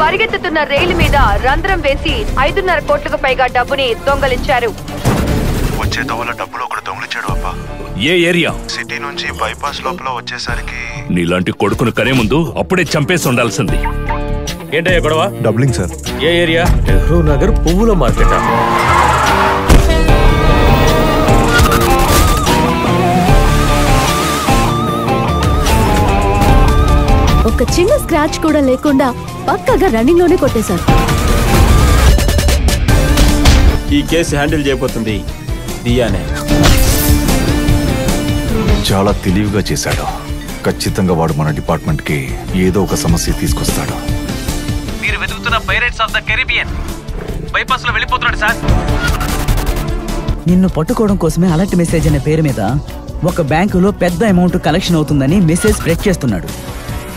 పరిగెత్తుతున్న రైలు మీద రంధ్రం వేసి 5.5 కోట్లకు పైగా డబ్బుని దొంగలించారు. వచ్చే దొంగల డబ్బులు ఒకడు దొంగలించాడు అబ్బా. ఏ ఏరియా? సిటీ నుంచి బైపాస్ లోపల వచ్చేసరికి. నీలాంటి కొడుకును కనే ముందు అప్పుడే చంపేసి ఉండాల్సింది. ఏంటయ్యా గొడవ? Doubling sir. ఏ ఏరియా? నెహ్రూ నగర్ పువ్వుల మార్కెట్. ఒక చిన్న స్క్రాచ్ కూడా లేకుండా పక్కగా రన్నింగ్ లోనే కొట్టేశారు. ఈ కేసు హ్యాండిల్ చేయబోతుంది దియానే. చాలా తెలివిగా చేశాడు. ఖచ్చితంగా వాడు మన డిపార్ట్మెంట్ కి ఏదో ఒక సమస్య తీసుకొస్తాడు. మీరు వెతుకుతున్న pirates of the Caribbean bypass లో వెళ్ళిపోతున్నాడు సార్. నిన్ను పట్టుకోవడం కోసమే అలర్ట్ మెసేజ్ అనే పేరు మీద ఒక బ్యాంకులో పెద్ద అమౌంట్ కలెక్షన్ అవుతుందని మెసేజ్ స్ప్రెడ్ చేస్తున్నాడు.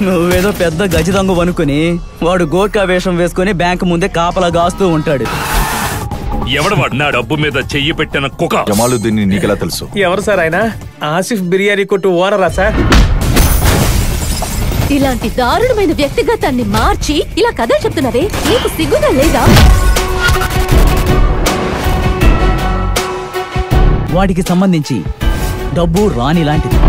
నువ్వేదో పెద్ద గజ దొంగ అనుకుని వాడు గోర్ఖా వేషం వేసుకుని బ్యాంకు ముందే కాపలా గాస్తూ ఉంటాడు. ఎవడవాడు నా డబ్బు మీద చెయ్యి పెట్టిన కుక్క? జమాలుద్దీన్ నీకెలా తెలుసు? ఎవరు సార్ ఆయన? ఆసిఫ్ బిర్యానీ కొట్టు ఓనరా సార్? ఇలాంటి దారుణమైన వ్యక్తిగతాన్ని మార్చి ఇలా కథలు చెప్తున్నావే, నీకు సిగ్గుగా లేదా? వాడికి సంబంధించి డబ్బు రాణి లాంటిది.